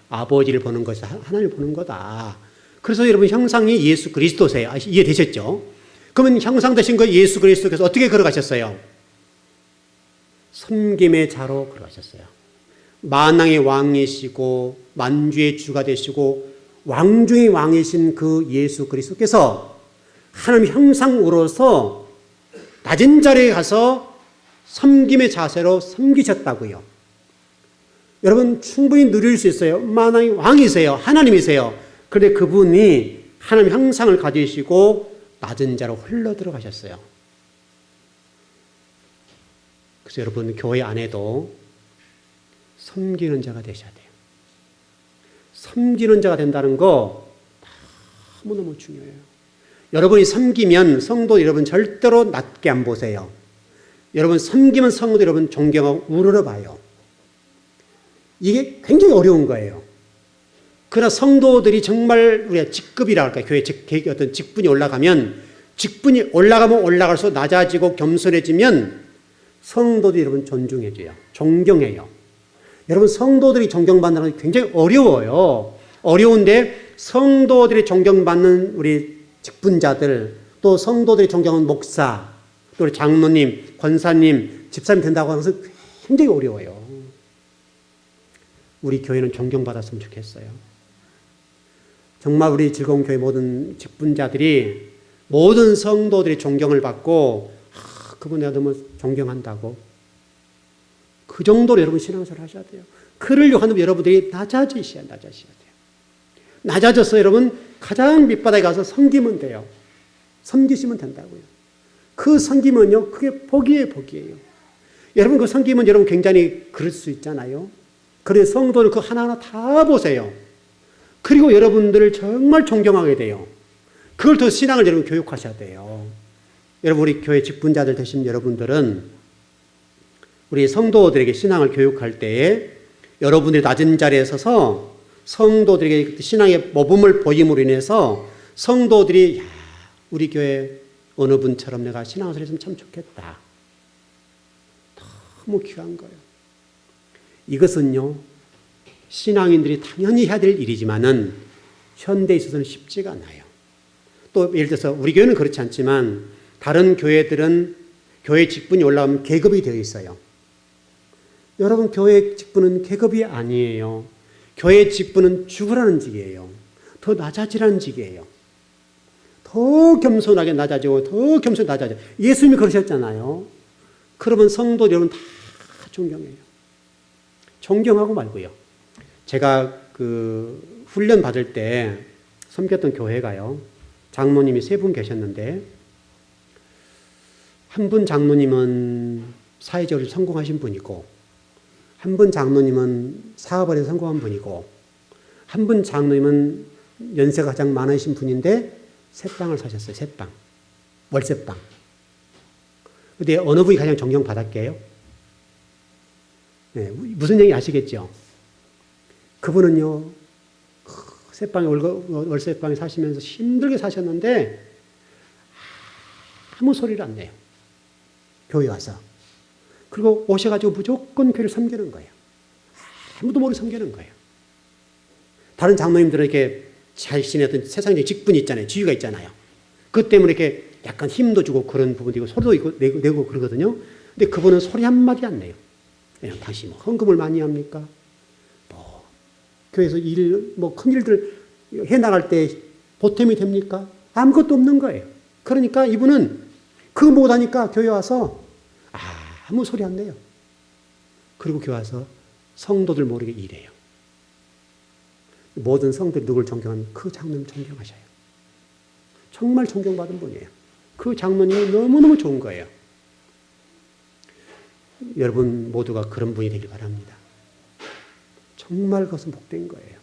아버지를 보는 것이다. 하나님을 보는 거다. 그래서 여러분 형상이 예수 그리스도세요. 이해되셨죠? 그러면 형상 되신 거 예수 그리스도께서 어떻게 걸어가셨어요? 섬김의 자로 걸어가셨어요. 만왕의 왕이시고 만주의 주가 되시고 왕 중의 왕이신 그 예수 그리스도께서 하나님 형상으로서 낮은 자리에 가서 섬김의 자세로 섬기셨다고요. 여러분 충분히 누릴 수 있어요. 만왕의 왕이세요. 하나님이세요. 그런데 그분이 하나님 형상을 가지시고 낮은 자로 흘러 들어가셨어요. 그래서 여러분 교회 안에도 섬기는 자가 되셔야 돼요. 섬기는 자가 된다는 거 너무너무 중요해요. 여러분이 섬기면 성도 여러분 절대로 낮게 안 보세요. 여러분 섬기면 성도 여러분 존경하고 우러러 봐요. 이게 굉장히 어려운 거예요. 그러나 성도들이 정말 우리가 직급이라 할까요? 교회 어떤 직분이 올라가면 올라갈수록 낮아지고 겸손해지면 성도들이 여러분 존중해줘요. 존경해요. 여러분 성도들이 존경받는 건 굉장히 어려워요. 어려운데 성도들이 존경받는 우리 직분자들 또 성도들이 존경하는 목사 또 우리 장로님, 권사님, 집사님 된다고 하는 것은 굉장히 어려워요. 우리 교회는 존경받았으면 좋겠어요. 정말 우리 즐거운 교회 모든 직분자들이 모든 성도들이 존경을 받고 그분 내가 너무 존경한다고 그 정도로 여러분 신앙생활 하셔야 돼요. 그러려고 하는 여러분들이 낮아지셔야 돼요. 낮아져서 여러분 가장 밑바닥에 가서 섬기면 돼요. 섬기시면 된다고요. 그 섬기면요 그게 복이에요. 여러분 그 섬기면 여러분 굉장히 그럴 수 있잖아요. 그래서 성도를 그 하나하나 다 보세요. 그리고 여러분들을 정말 존경하게 돼요. 그걸 더 신앙을 여러분 교육하셔야 돼요. 여러분 우리 교회 직분자들 되신 여러분들은 우리 성도들에게 신앙을 교육할 때에 여러분들이 낮은 자리에 서서 성도들에게 신앙의 모범을 보임으로 인해서 성도들이 우리 교회 어느 분처럼 내가 신앙을 했으면 참 좋겠다. 너무 귀한 거예요. 이것은요 신앙인들이 당연히 해야 될 일이지만은 현대에 있어서는 쉽지가 않아요. 또 예를 들어서 우리 교회는 그렇지 않지만 다른 교회들은 교회 직분이 올라오면 계급이 되어 있어요. 여러분 교회 직분은 계급이 아니에요. 교회 직분은 죽으라는 직이에요. 더 낮아지라는 직이에요. 더 겸손하게 낮아지고 더 겸손하게 낮아져. 예수님이 그러셨잖아요. 그러면 성도 여러분 다 존경해요. 존경하고 말고요. 제가 그 훈련 받을 때 섬겼던 교회가요. 장로님이 3분 계셨는데 한 분 장로님은 사회적으로 성공하신 분이고 한 분 장로님은 사업을 해서 성공한 분이고 한 분 장로님은 연세가 가장 많으신 분인데 새 땅을 사셨어요. 새 땅. 월세방. 근데 어느 분이 가장 존경받았게요? 네, 무슨 얘기 아시겠죠? 그분은요, 월세방에 사시면서 힘들게 사셨는데 아무 소리를 안 내요. 교회 와서. 그리고 오셔가지고 무조건 교회를 섬기는 거예요. 아무도 모르게 섬기는 거예요. 다른 장로님들은 이렇게 자신의 어떤 세상적인 직분이 있잖아요. 지위가 있잖아요. 그 때문에 이렇게 약간 힘도 주고 그런 부분도 있고 소리도 내고 그러거든요. 근데 그분은 소리 한마디 안 내요. 그냥 당신 뭐 헌금을 많이 합니까? 뭐 교회에서 큰 일들 해 나갈 때 보탬이 됩니까? 아무것도 없는 거예요. 그러니까 이분은 그거 못하니까 교회 와서 아무 소리 안 내요. 그리고 교회 와서 성도들 모르게 일해요. 모든 성들이 누굴 존경하면 그 장로님 존경하셔요. 정말 존경받은 분이에요. 그 장로님이 너무너무 좋은 거예요. 여러분 모두가 그런 분이 되길 바랍니다. 정말 그것은 복된 거예요.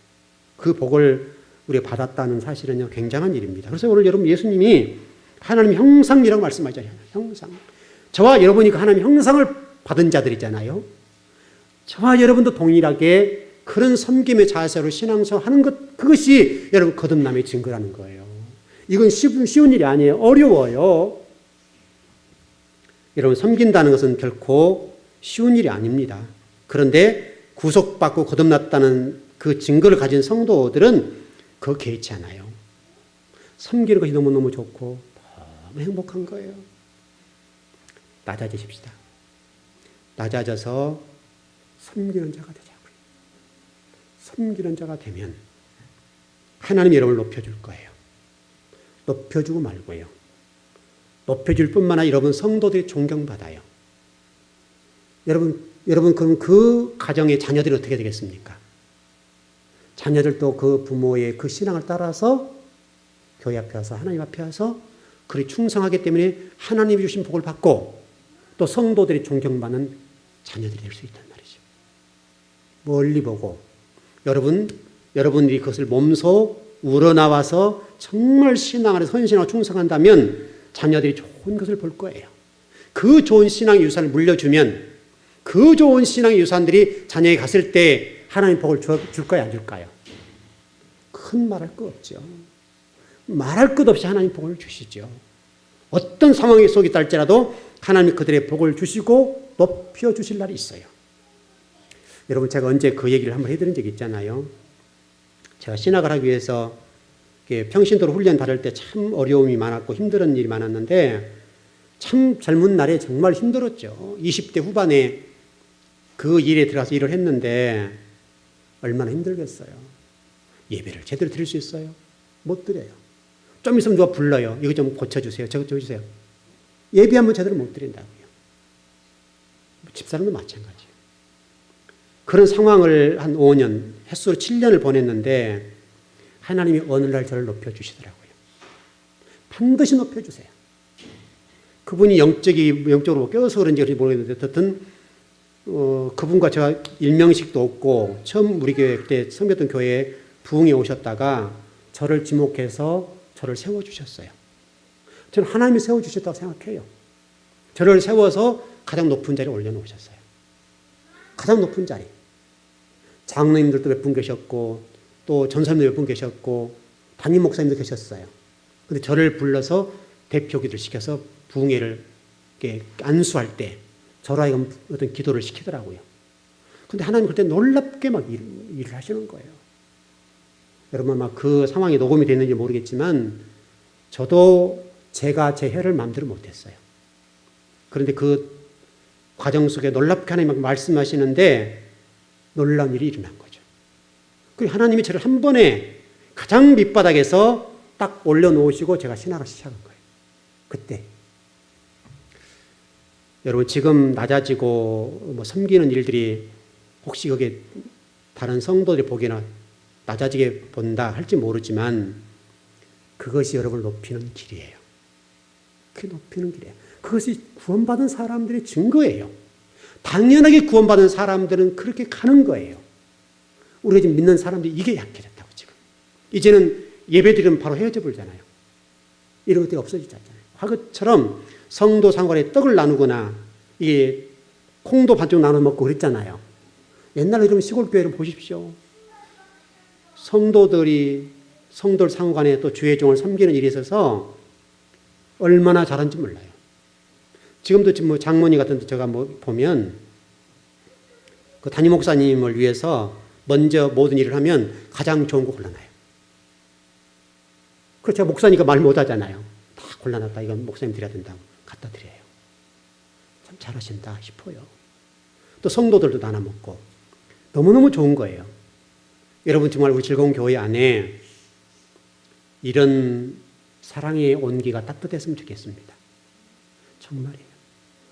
그 복을 우리가 받았다는 사실은요, 굉장한 일입니다. 그래서 오늘 여러분 예수님이 하나님 형상이라고 말씀하잖아요. 형상. 저와 여러분이 그 하나님 형상을 받은 자들이잖아요. 저와 여러분도 동일하게 그런 섬김의 자세로 신앙생활하는 것, 그것이 여러분 거듭남의 증거라는 거예요. 이건 쉬운 일이 아니에요. 어려워요. 여러분 섬긴다는 것은 결코 쉬운 일이 아닙니다. 그런데 구속받고 거듭났다는 그 증거를 가진 성도들은 그거 개의치 않아요. 섬기는 것이 너무너무 좋고 너무 행복한 거예요. 낮아지십시다. 낮아져서 섬기는 자가 되자고요. 섬기는 자가 되면 하나님이 여러분을 높여줄 거예요. 높여주고 말고요. 높여줄 뿐만 아니라 여러분 성도들이 존경받아요. 여러분 그럼 그 가정의 자녀들이 어떻게 되겠습니까? 자녀들도 그 부모의 그 신앙을 따라서 교회 앞에 와서 하나님 앞에 와서 그리 충성하기 때문에 하나님이 주신 복을 받고 또 성도들이 존경받는 자녀들이 될 수 있단 말이죠. 멀리 보고 여러분들이 그것을 몸소 우러나와서 정말 신앙 안에서 헌신하고 충성한다면 자녀들이 좋은 것을 볼 거예요. 그 좋은 신앙의 유산을 물려주면 그 좋은 신앙의 유산들이 자녀에게 갔을 때 하나님 복을 줄까요, 안 줄까요? 큰 말할 것 없죠. 말할 것 없이 하나님 복을 주시죠. 어떤 상황 속에 있다 할지라도 하나님이 그들의 복을 주시고 높여주실 날이 있어요. 여러분 제가 언제 그 얘기를 한번 해드린 적이 있잖아요. 제가 신학을 하기 위해서 평신도로 훈련 받을 때 참 어려움이 많았고 힘든 일이 많았는데 참 젊은 날에 정말 힘들었죠. 20대 후반에 그 일에 들어가서 일을 했는데 얼마나 힘들겠어요. 예배를 제대로 드릴 수 있어요? 못 드려요. 좀 있으면 누가 불러요. 이거 좀 고쳐주세요. 저거 좀 해주세요. 예배 한번 제대로 못 드린다고요. 집사람도 마찬가지예요. 그런 상황을 한 5년, 횟수로 7년을 보냈는데 하나님이 어느 날 저를 높여주시더라고요. 반드시 높여주세요. 그분이 영적으로 껴서 그런지 모르겠는데 어쨌든 그분과 제가 일명식도 없고 처음 우리 교회 그때 섬겼던 교회에 부흥에 오셨다가 저를 지목해서 저를 세워주셨어요. 저는 하나님이 세워주셨다고 생각해요. 저를 세워서 가장 높은 자리에 올려놓으셨어요. 가장 높은 자리. 장로님들도 몇 분 계셨고 또 전사님도 몇 분 계셨고 담임 목사님도 계셨어요. 근데 저를 불러서 대표기도를 시켜서 부흥회를 안수할 때 저로 하여금 어떤 기도를 시키더라고요. 근데 하나님 그때 놀랍게 막 일을 하시는 거예요. 여러분 아마 그 상황이 녹음이 됐는지 모르겠지만 저도 제가 제 혀를 마음대로 못했어요. 그런데 그 과정 속에 놀랍게 하나님 말씀하시는데 놀라운 일이 일어난 거죠. 그리고 하나님이 저를 한 번에 가장 밑바닥에서 딱 올려놓으시고 제가 신학을 시작한 거예요. 그때. 여러분 지금 낮아지고 섬기는 일들이 혹시 거기에 다른 성도들이 보기에는 낮아지게 본다 할지 모르지만 그것이 여러분을 높이는 길이에요. 그게 높이는 길이에요. 그것이 구원받은 사람들의 증거예요. 당연하게 구원받은 사람들은 그렇게 가는 거예요. 우리가 지금 믿는 사람들이 이게 약해졌다고 지금. 이제는 예배드리면 바로 헤어져 버리잖아요. 이런 것들이 없어지잖아요. 할 것처럼 성도 상관에 떡을 나누거나 이게 콩도 반쪽 나눠 먹고 그랬잖아요. 옛날에 그러면 시골 교회를 보십시오. 성도들 상관에 또 주의 종을 섬기는 일에 있어서 얼마나 잘한지 몰라요. 지금도 지금 뭐 장모님 같은 데 제가 뭐 보면 그 담임 목사님을 위해서 먼저 모든 일을 하면 가장 좋은 거 골라놔요. 그래서 제가 목사니까 말 못하잖아요. 다 골라놨다. 이건 목사님 드려야 된다고 갖다 드려요. 참 잘하신다 싶어요. 또 성도들도 나눠 먹고 너무너무 좋은 거예요. 여러분 정말 우리 즐거운 교회 안에 이런 사랑의 온기가 따뜻했으면 좋겠습니다. 정말이에요.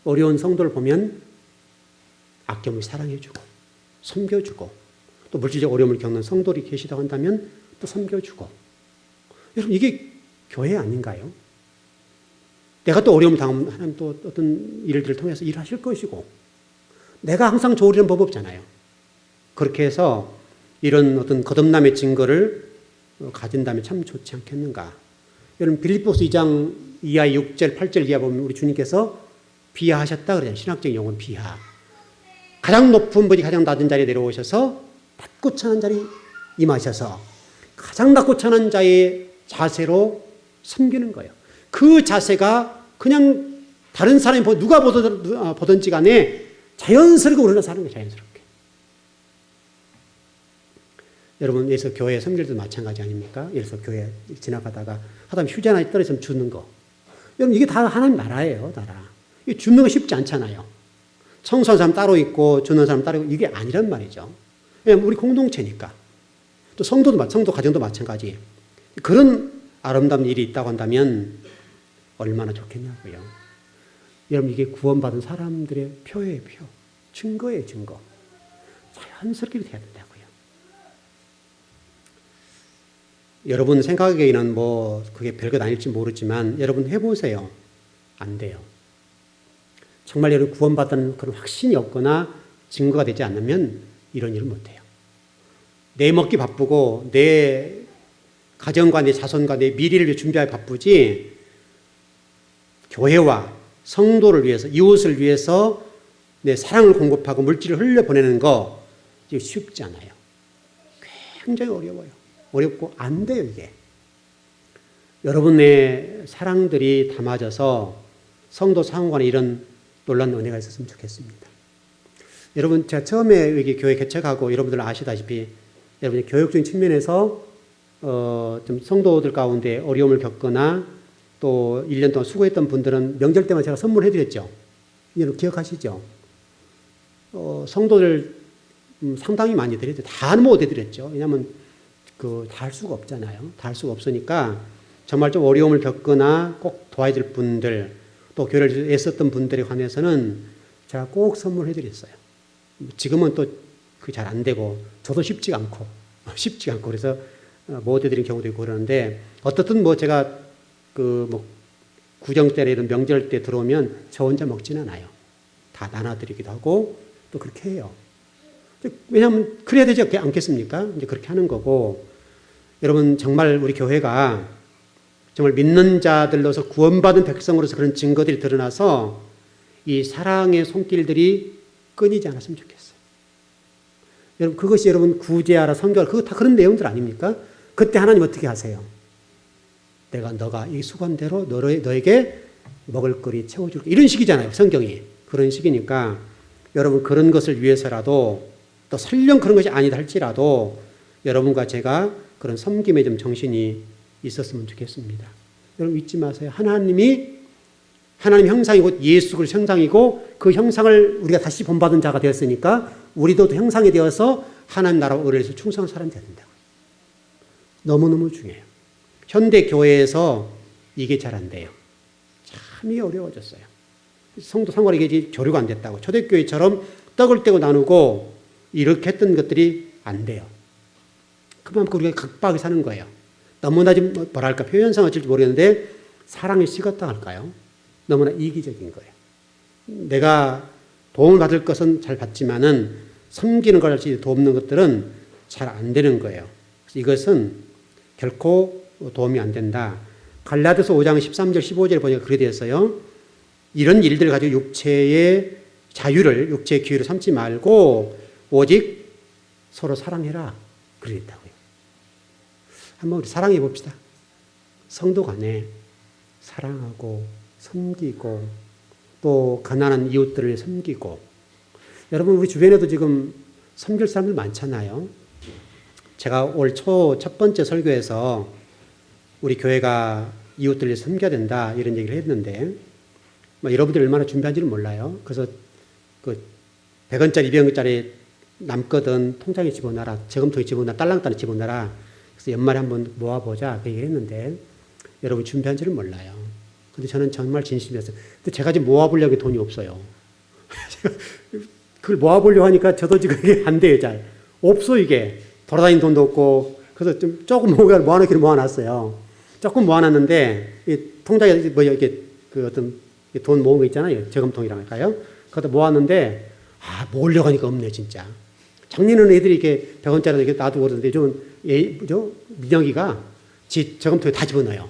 어려운 성도를 보면 아낌없이 사랑해주고 섬겨주고 또 물질적 어려움을 겪는 성도들이 계시다고 한다면 또 섬겨주고 여러분 이게 교회 아닌가요? 내가 또 어려움을 당하면 하나님 또 어떤 일들을 통해서 일하실 것이고 내가 항상 좋으려는 법 없잖아요. 그렇게 해서 이런 어떤 거듭남의 증거를 가진다면 참 좋지 않겠는가. 여러분 빌립보서 2장 이하 6절 8절 이하 보면 우리 주님께서 비하하셨다 그러잖아요. 신학적인 용어는 비하. 가장 높은 분이 가장 낮은 자리에 내려오셔서 낮고 천한 자리에 임하셔서 가장 낮고 천한 자의 자세로 섬기는 거예요. 그 자세가 그냥 다른 사람이 누가 보든지 간에 자연스럽게 우리가 사는 거예요. 자연스럽게. 여러분 예서 교회 섬길 때도 마찬가지 아닙니까? 예를 들어서 교회 지나가다가 하다면 휴지 하나 떨어지면 주는 거. 여러분 이게 다 하나님 나라예요. 나라. 이게 주는 거 쉽지 않잖아요. 청소하는 사람 따로 있고 주는 사람 따로 있고 이게 아니란 말이죠. 왜냐하면 우리 공동체니까. 또 성도 가정도 마찬가지. 그런 아름다운 일이 있다고 한다면 얼마나 좋겠냐고요. 여러분 이게 구원받은 사람들의 표예요. 표. 증거예요. 증거. 자연스럽게 돼야 된다고요. 여러분 생각에는 뭐 그게 별것 아닐지 모르지만 여러분 해보세요. 안 돼요. 정말 여러분 구원받은 그런 확신이 없거나 증거가 되지 않으면 이런 일을 못해요. 내 먹기 바쁘고 내 가정과 내 자손과 내 미래를 준비할 바쁘지 교회와 성도를 위해서 이웃을 위해서 내 사랑을 공급하고 물질을 흘려보내는 거 이게 쉽지 않아요. 굉장히 어려워요. 어렵고 안 돼요 이게. 여러분의 사랑들이 담아져서 성도 상관에 이런 놀라운 은혜가 있었으면 좋겠습니다. 여러분 제가 처음에 여기 교회 개척하고 여러분들 아시다시피 여러분이 교육적인 측면에서 좀 성도들 가운데 어려움을 겪거나 또 1년 동안 수고했던 분들은 명절 때만 제가 선물해드렸죠. 여러분 기억하시죠? 성도들 상당히 많이 드렸죠. 다는 못 해드렸죠. 왜냐하면 다 할 수가 없잖아요. 다 할 수가 없으니까 정말 좀 어려움을 겪거나 꼭 도와야 될 분들 또 교회를 애썼던 분들에 관해서는 제가 꼭 선물해드렸어요. 지금은 또 그게 잘 안 되고 저도 쉽지가 않고 그래서 못 해드린 경우도 있고 그러는데 어떻든 뭐 제가 구정 때나 이런 명절 때 들어오면 저 혼자 먹지는 않아요. 다 나눠드리기도 하고 또 그렇게 해요. 왜냐하면 그래야 되지 않겠습니까? 이제 그렇게 하는 거고 여러분 정말 우리 교회가 정말 믿는 자들로서 구원받은 백성으로서 그런 증거들이 드러나서 이 사랑의 손길들이 끊이지 않았으면 좋겠어요. 여러분 그것이 여러분 구제하라 선교하라 그거 다 그런 내용들 아닙니까? 그때 하나님 어떻게 하세요? 너가 이 수건대로 너에게 먹을거리 채워줄게 이런 식이잖아요. 성경이 그런 식이니까 여러분 그런 것을 위해서라도 또 설령 그런 것이 아니다 할지라도 여러분과 제가 그런 섬김의 좀 정신이 있었으면 좋겠습니다. 여러분 잊지 마세요. 하나님 형상이고 예수 그리스도 형상이고 그 형상을 우리가 다시 본받은 자가 되었으니까 우리도 형상이 되어서 하나님 나라와 의를 충성한 사람이 되야 된다고요. 너무너무 중요해요. 현대 교회에서 이게 잘 안 돼요. 참이 어려워졌어요. 성도 상관이 이게 교류가 안 됐다고. 초대교회처럼 떡을 떼고 나누고 이렇게 했던 것들이 안 돼요. 그만큼 우리가 각박하게 사는 거예요. 너무나 좀 뭐랄까 표현상 어쩔지 모르겠는데 사랑이 식었다 할까요? 너무나 이기적인 거예요. 내가 도움을 받을 것은 잘 받지만은 섬기는 걸 할지 돕는 것들은 잘 안 되는 거예요. 그래서 이것은 결코 도움이 안 된다. 갈라디아서 5장 13절 15절에 보니까 그렇게 되었어요. 이런 일들을 가지고 육체의 자유를, 육체의 기회를 삼지 말고 오직 서로 사랑해라. 그러겠다고요. 한번 우리 사랑해 봅시다. 성도 간에 사랑하고 섬기고 또 가난한 이웃들을 섬기고. 여러분 우리 주변에도 지금 섬길 사람들 많잖아요. 제가 올 초 첫 번째 설교에서 우리 교회가 이웃들을 섬겨야 된다 이런 얘기를 했는데 여러분들이 얼마나 준비한지는 몰라요. 그래서 그 100원짜리 200원짜리 남거든 통장에 집어넣어라. 저금통에 집어넣어라. 딸랑딸랑 집어넣어라. 그래서 연말에 한번 모아보자 그 얘기를 했는데 여러분 준비한지는 몰라요. 근데 저는 정말 진심이었어요. 근데 제가 지금 모아보려고 돈이 없어요. 그걸 모아보려고 하니까 저도 지금 이게 안 돼요. 잘 없어 이게. 돌아다니는 돈도 없고. 그래서 좀 조금 모아놓기로 모아놨어요. 조금 모아놨는데 이 통장에 뭐 이렇게 그 어떤 돈 모은 거 있잖아요. 저금통이랑 할까요? 그것도 모았는데 모으려고 하니까 없네 진짜. 작년에는 애들이 이렇게 100원짜리 이렇게 놔두고 그러는데 민영이가 지 저금통에 다 집어넣어요.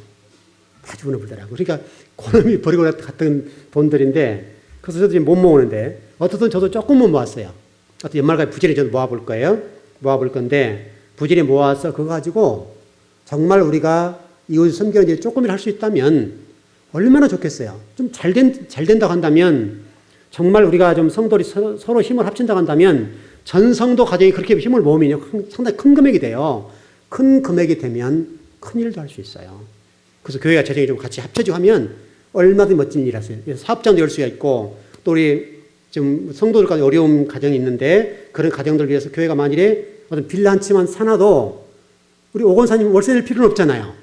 다 집어넣어보더라고요. 그러니까 그놈이 버리고 갔던 돈들인데 그래서 저도 지금 못 모으는데 어떻든 저도 조금만 모았어요. 어떤 연말까지 부지런히 저도 모아볼 거예요. 모아볼 건데 부지런히 모아서 그거 가지고 정말 우리가 이웃 섬기는 일을 조금이라도 할 수 있다면 얼마나 좋겠어요. 좀 잘 된다고 한다면 정말 우리가 좀 성도들이 서로 힘을 합친다고 한다면 전 성도 가정이 그렇게 힘을 모으면 상당히 큰 금액이 돼요. 큰 금액이 되면 큰 일도 할 수 있어요. 그래서 교회가 재정이 좀 같이 합쳐지고 하면 얼마든지 멋진 일을 하세요. 사업장도 열 수가 있고 또 우리 지금 성도들까지 어려운 가정이 있는데 그런 가정들 위해서 교회가 만일에 어떤 빌라 한 채만 사놔도 우리 오 권사님 월세 낼 필요는 없잖아요.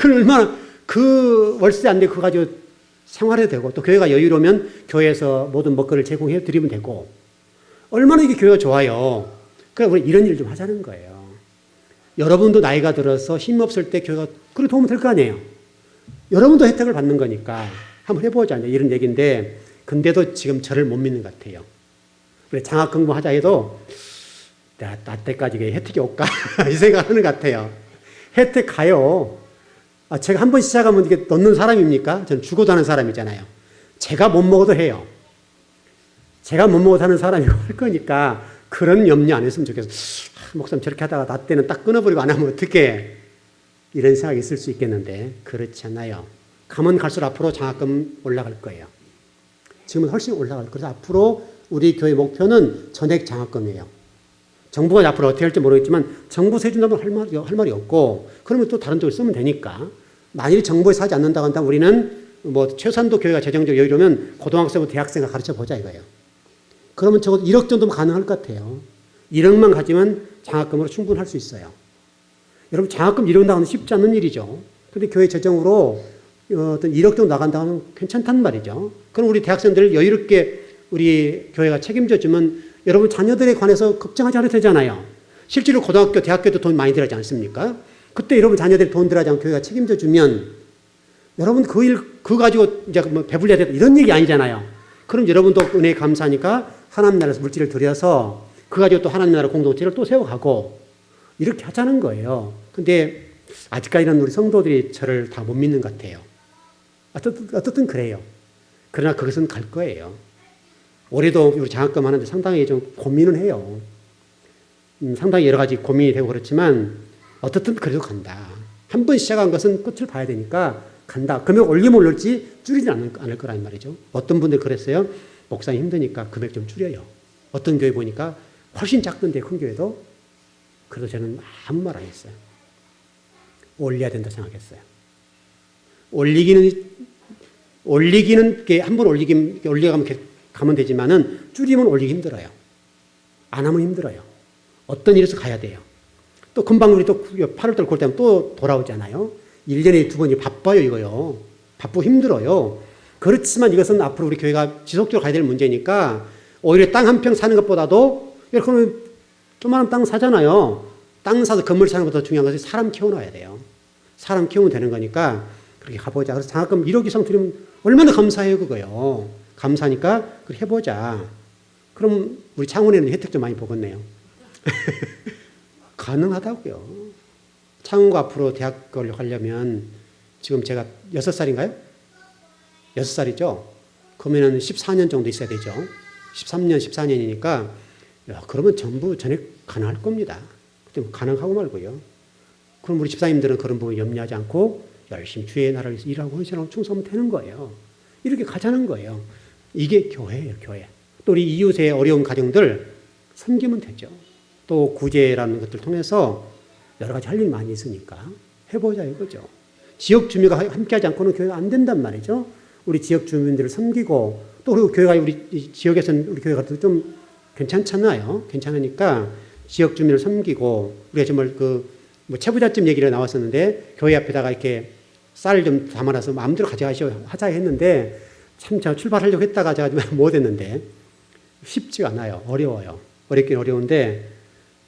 그럼 얼마나 그 월세 안 내고 그거 가지고 생활해도 되고 또 교회가 여유로우면 교회에서 모든 먹거리를 제공해 드리면 되고 얼마나 이게 교회가 좋아요. 그러니까 우리 이런 일 좀 하자는 거예요. 여러분도 나이가 들어서 힘 없을 때 교회가 그래 도움이 될 거 아니에요. 여러분도 혜택을 받는 거니까 한번 해보자 이런 얘기인데 근데도 지금 저를 못 믿는 것 같아요. 그래 장학 공부하자 해도 나 때까지 혜택이 올까 이 생각하는 것 같아요. 혜택 가요. 제가 한번 시작하면 이게 넣는 사람입니까? 저는 죽어도 하는 사람이잖아요. 제가 못 먹어도 해요. 제가 못 먹어도 하는 사람이 할 거니까 그런 염려 안 했으면 좋겠어요. 목사님 저렇게 하다가 나 때는 딱 끊어버리고 안 하면 어떡해. 이런 생각이 있을 수 있겠는데 그렇지 않아요. 가면 갈수록 앞으로 장학금 올라갈 거예요. 지금은 훨씬 올라갈 거예요. 그래서 앞으로 우리 교회 목표는 전액 장학금이에요. 정부가 앞으로 어떻게 할지 모르겠지만 정부 세준다면 할 말이 없고 그러면 또 다른 쪽을 쓰면 되니까 만일 정부에서 하지 않는다고 한다면 우리는 뭐 최소한도 교회가 재정적 여유로면 고등학생부터 대학생을 가르쳐 보자 이거예요. 그러면 적어도 1억 정도면 가능할 것 같아요. 1억만 가지면 장학금으로 충분할 수 있어요. 여러분 장학금 1억 나가는 쉽지 않은 일이죠. 그런데 교회 재정으로 어떤 1억 정도 나간다면 괜찮단 말이죠. 그럼 우리 대학생들 여유롭게 우리 교회가 책임져 주면 여러분 자녀들에 관해서 걱정하지 않아도 되잖아요. 실제로 고등학교, 대학교도 돈 많이 들어가지 않습니까? 그때 여러분 자녀들이 돈 들어가지 않고 교회가 책임져 주면 여러분 그 일, 그거 가지고 이제 뭐 배불려야 된다 이런 얘기 아니잖아요. 그럼 여러분도 은혜에 감사하니까 하나님 나라에서 물질을 들여서 그거 가지고 또 하나님 나라 공동체를 또 세워가고 이렇게 하자는 거예요. 근데 아직까지는 우리 성도들이 저를 다 못 믿는 것 같아요. 어떻든 그래요. 그러나 거기서는 갈 거예요. 올해도 우리 장학금 하는데 상당히 좀 고민은 해요. 상당히 여러 가지 고민이 되고 그렇지만 어떻든 그래도 간다. 한 번 시작한 것은 끝을 봐야 되니까 간다. 금액 올리면 올릴지 줄이지 않을 거란 말이죠. 어떤 분들 그랬어요. 목사님 힘드니까 금액 좀 줄여요. 어떤 교회 보니까 훨씬 작던데 큰 교회도. 그래서 저는 아무 말 안 했어요. 올려야 된다 생각했어요. 올리기는 한 번 올려가면 되지만은 줄이면 올리기 힘들어요. 안 하면 힘들어요. 어떤 일에서 가야 돼요. 또 금방 우리 또 8월달 볼 때면 또 돌아오잖아요. 1년에 2번이 바빠요, 이거요. 바쁘고 힘들어요. 그렇지만 이것은 앞으로 우리 교회가 지속적으로 가야 될 문제니까 오히려 땅 한 평 사는 것보다도 그러면 조그마한 땅 사잖아요. 땅 사서 건물 사는 것보다 중요한 것은 사람 키워놔야 돼요. 사람 키우면 되는 거니까 그렇게 가보자. 그래서 장학금 1억 이상 드리면 얼마나 감사해요, 그거요. 감사하니까 그렇게 해보자. 그럼 우리 창원에는 혜택 좀 많이 보겠네요. 가능하다고요. 창원과 앞으로 대학 가려면 지금 제가 6살인가요? 6살이죠? 그러면은 14년 정도 있어야 되죠. 13년, 14년이니까, 그러면 전부 전액 가능할 겁니다. 그때 가능하고 말고요. 그럼 우리 집사님들은 그런 부분 염려하지 않고 열심히 주의 나라를 위해서 일하고 헌신하고 충성하면 되는 거예요. 이렇게 가자는 거예요. 이게 교회예요, 교회. 또 우리 이웃의 어려운 가정들 섬기면 되죠. 또 구제라는 것들 통해서 여러 가지 할 일이 많이 있으니까 해보자 이거죠. 지역 주민과 함께하지 않고는 교회가 안 된단 말이죠. 우리 지역 주민들을 섬기고 또 그리고 교회가 우리 지역에서는 우리 교회가 좀 괜찮잖아요. 괜찮으니까 지역 주민을 섬기고 우리가 정말 뭐 채부잣집 얘기가 나왔었는데 교회 앞에다가 이렇게 쌀 좀 담아놔서 마음대로 가져가자 했는데 참 제가 출발하려고 했다가 제가 못 했는데 쉽지가 않아요. 어려워요. 어렵긴 어려운데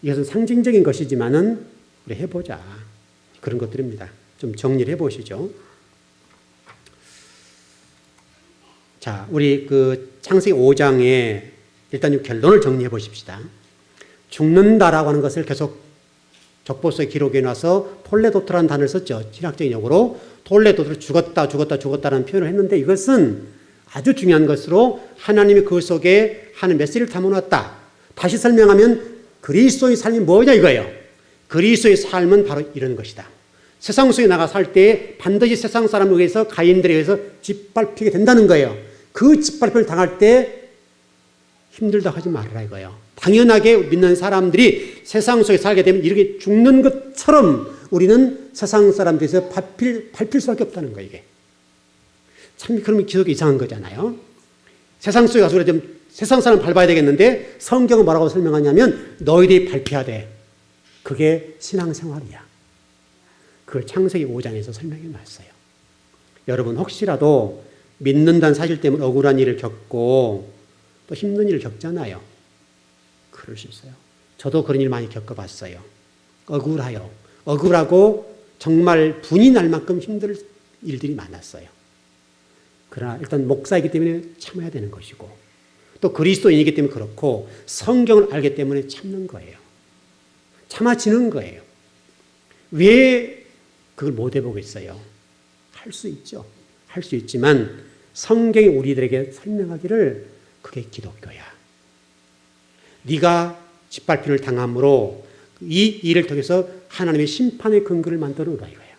이것은 상징적인 것이지만은 우리 해보자. 그런 것들입니다. 좀 정리를 해보시죠. 자, 우리 창세기 5장에 일단 결론을 정리해 보십시다. 죽는다라고 하는 것을 계속 적보서에 기록해 놔서 톨레도트라는 단어를 썼죠. 신학적인 용어로 톨레도트로 죽었다라는 표현을 했는데 이것은 아주 중요한 것으로 하나님이 그 속에 하는 메시지를 담아놨다. 다시 설명하면 그리스도의 삶이 뭐냐 이거예요. 그리스도의 삶은 바로 이런 것이다. 세상 속에 나가 살 때 반드시 세상 사람에 의해서 가인들에 의해서 짓밟히게 된다는 거예요. 그 짓밟힘을 당할 때 힘들다 하지 말아라 이거예요. 당연하게 믿는 사람들이 세상 속에 살게 되면 이렇게 죽는 것처럼 우리는 세상 사람들에서 밟힐 수밖에 없다는 거예요. 이게. 참 그러면 기독교 이상한 거잖아요. 세상 속에 가서 그래 세상 사람 밟아야 되겠는데 성경은 뭐라고 설명하냐면 너희들이 밟혀야 돼. 그게 신앙생활이야. 그걸 창세기 5장에서 설명해 놨어요. 여러분 혹시라도 믿는다는 사실 때문에 억울한 일을 겪고 또 힘든 일을 겪잖아요. 그럴 수 있어요. 저도 그런 일 많이 겪어봤어요. 억울하고 정말 분이 날 만큼 힘들 일들이 많았어요. 그러나 일단 목사이기 때문에 참아야 되는 것이고 또 그리스도인이기 때문에 그렇고 성경을 알기 때문에 참는 거예요. 참아지는 거예요. 왜 그걸 못 해보겠어요? 할 수 있죠. 할 수 있지만 성경이 우리들에게 설명하기를 그게 기독교야. 네가 짓밟힘을 당함으로 이 일을 통해서 하나님의 심판의 근거를 만들어 놓으라 이거예요.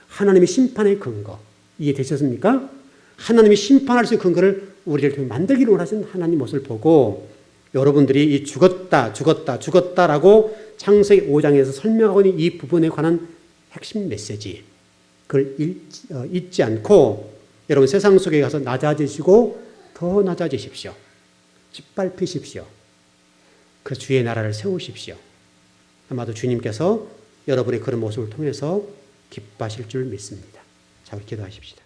하나님의 심판의 근거. 이해되셨습니까? 하나님이 심판할 수 있는 근거를 우리를 통해 만들기를 원하시는 하나님 모습을 보고 여러분들이 이 죽었다라고 창세기 5장에서 설명하고 있는 이 부분에 관한 핵심 메시지 그걸 잊지 않고 여러분 세상 속에 가서 낮아지시고 더 낮아지십시오. 짓밟히십시오. 그래서 주의 나라를 세우십시오. 아마도 주님께서 여러분의 그런 모습을 통해서 기뻐하실 줄 믿습니다. 자, 우리 기도하십시다.